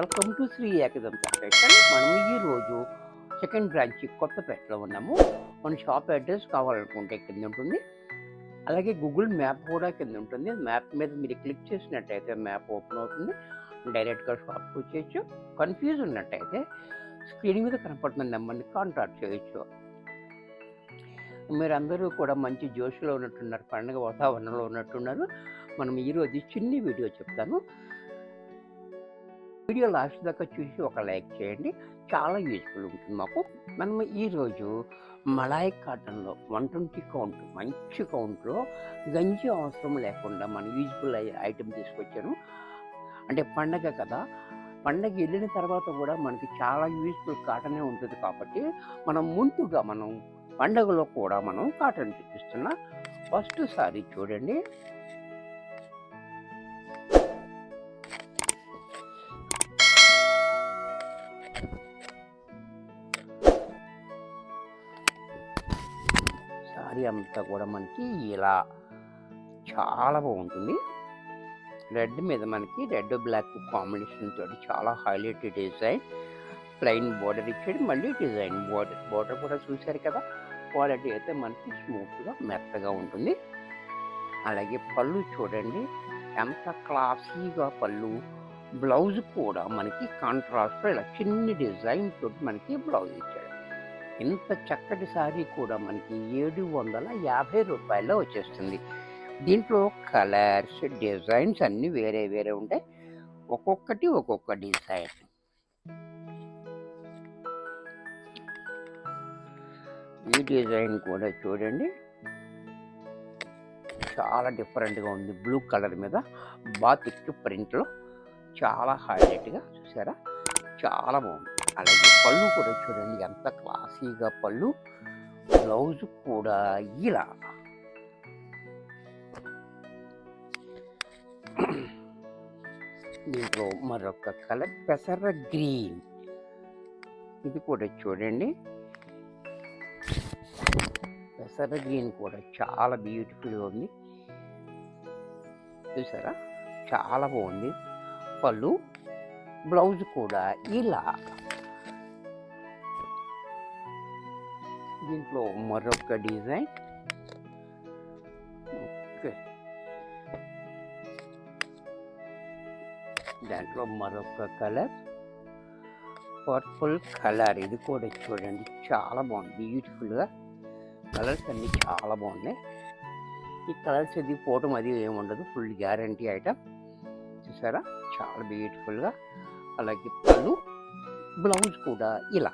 Welcome to Shri Ekadanta fashion. మనం ఈరోజు second branch కొత్తపేటలో ఉన్నాము. మన షాప్ అడ్రస్ కావాలనుకుంటే కింద ఉంటుంది, అలాగే గూగుల్ మ్యాప్ కూడా కింద ఉంటుంది. మ్యాప్ మీద మీరు క్లిక్ చేసినట్టయితే మ్యాప్ ఓపెన్ అవుతుంది, డైరెక్ట్గా షాప్కి వచ్చేయచ్చు. కన్ఫ్యూజ్ ఉన్నట్టయితే స్క్రీన్ మీద కనపడుతున్న నెంబర్ని కాంటాక్ట్ చేయొచ్చు. మీరందరూ కూడా మంచి జోష్లో ఉన్నట్టున్నారు, పండుగ వాతావరణంలో ఉన్నట్టున్నారు. మనం ఈరోజు చిన్ని వీడియో చెప్తాను. వీడియో లాస్ట్ దాకా చూసి ఒక లైక్ చేయండి, చాలా యూజ్ఫుల్ ఉంటుంది మాకు. మనం ఈరోజు మలాయ్ కాటన్లో 120 కౌంట్, మంచి కౌంట్లో గంజి అవసరం లేకుండా మన యూజ్ఫుల్ అయ్యే ఐటెం తీసుకొచ్చాను. అంటే పండగ కదా, పండగ వెళ్ళిన తర్వాత కూడా మనకి చాలా యూజ్ఫుల్ కాటనే ఉంటుంది కాబట్టి మనం ముందుగా మనం పండగలో కూడా మనం కాటన్ చూపిస్తున్నా. ఫస్ట్ సారీ చూడండి, సారీ అంతా కూడా మనకి ఇలా చాలా బాగుంటుంది. రెడ్ మీద మనకి రెడ్ బ్లాక్ కాంబినేషన్ తోటి చాలా హైలైట్ డిజైన్, ప్లెయిన్ బోర్డర్ ఇచ్చాడు, మళ్ళీ డిజైన్ బోర్డర్ కూడా చూశారు కదా. క్వాలిటీ అయితే మనకి స్మూత్గా మెత్తగా ఉంటుంది. అలాగే పళ్ళు చూడండి ఎంత క్లాసీగా పళ్ళు. బ్లౌజ్ కూడా మనకి కాంట్రాస్ట్ ఇలా చిన్ని డిజైన్ తోటి మనకి బ్లౌజ్ ఇచ్చాడు. ఇంత చక్కటి సారీ కూడా మనకి 750 రూపాయల్లో వచ్చేస్తుంది. దీంట్లో కలర్స్, డిజైన్స్ అన్నీ వేరే వేరే ఉంటాయి, ఒక్కొక్కటి ఒక్కొక్క డిజైన్. ఈ డిజైన్ కూడా చూడండి చాలా డిఫరెంట్గా ఉంది. బ్లూ కలర్ మీద బాతిక్ ప్రింట్లో చాలా హైలైట్గా చూసారా, చాలా బాగుంది. అలాగే పళ్ళు కూడా చూడండి ఎంత క్లాసీగా పళ్ళు. బ్లౌజ్ కూడా ఇలా దీంట్లో మరొక కలర్ పెసర గ్రీన్, ఇది కూడా చూడండి పెసర గ్రీన్ కూడా చాలా బ్యూటిఫుల్గా ఉంది. చూసారా చాలా బాగుంది పళ్ళు. బ్లౌజ్ కూడా ఇలా. దీంట్లో మరొక డిజైన్, దాంట్లో మరొక కలర్ పర్పుల్ కలర్, ఇది కూడా చూడండి చాలా బాగుంది బ్యూటిఫుల్గా. కలర్స్ అన్నీ చాలా బాగున్నాయి. ఈ కలర్స్ ఇది పోవటం అది ఏముండదు, ఫుల్ గ్యారంటీ ఐటమ్. చూసారా చాలా బ్యూటిఫుల్గా. అలాగే పళ్ళు, బ్లౌజ్ కూడా ఇలా.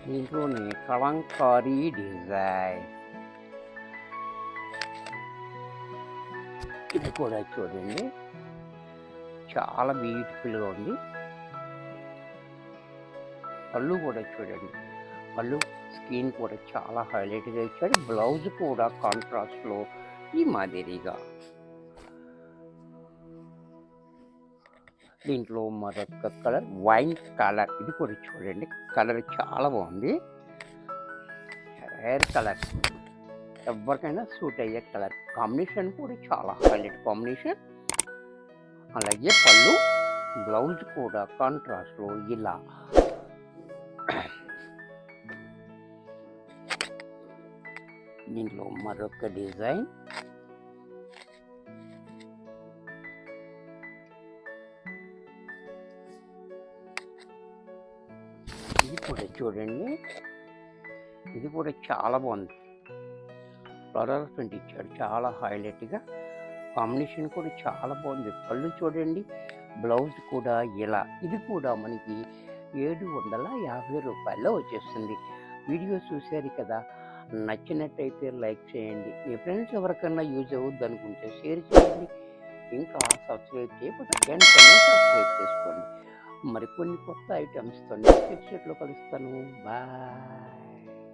దీంట్లోనే కలంకారీ డిజైన్, ఇది కూడా చూడండి చాలా బ్యూటిఫుల్గా ఉంది. పళ్ళు కూడా చూడండి, పళ్ళు స్కిన్ కూడా చాలా హైలైట్గా ఇచ్చాడు. బ్లౌజ్ కూడా కాంట్రాస్ట్లో ఈ మాదిరిగా. దీంట్లో మరొక కలర్ వైన్ కలర్, ఇది కూడా చూడండి కలర్ చాలా బాగుంది. రేర్ కలర్, ఎవరికైనా సూట్ అయ్యే కలర్. కాంబినేషన్ కూడా చాలా హైలైట్ కాంబినేషన్. అలాగే పళ్ళు, బ్లౌజ్ కూడా కాంట్రాస్ట్లో ఇలా. దీంట్లో మరొక డిజైన్, ఇది కూడా చూడండి ఇది కూడా చాలా బాగుంది. ఫ్లోరల్ ప్రింట్ ఇచ్చాడు చాలా హైలైట్గా. కాంబినేషన్ కూడా చాలా బాగుంది. పళ్ళు చూడండి, బ్లౌజ్ కూడా ఇలా. ఇది కూడా మనకి 750 రూపాయల్లో వచ్చేస్తుంది. వీడియో చూశారు కదా, నచ్చినట్టయితే లైక్ చేయండి. మీ ఫ్రెండ్స్ ఎవరికన్నా యూజ్ అవుద్ది అనుకుంటే షేర్ చేయండి. ఇంకా సబ్స్క్రైబ్ చేయకపోతే వెంటనే సబ్స్క్రైబ్ చేసుకోండి. మరికొన్ని కొత్త ఐటమ్స్తో నెక్స్ట్ ఎపిసోడ్లో కలుస్తాను. బాయ్.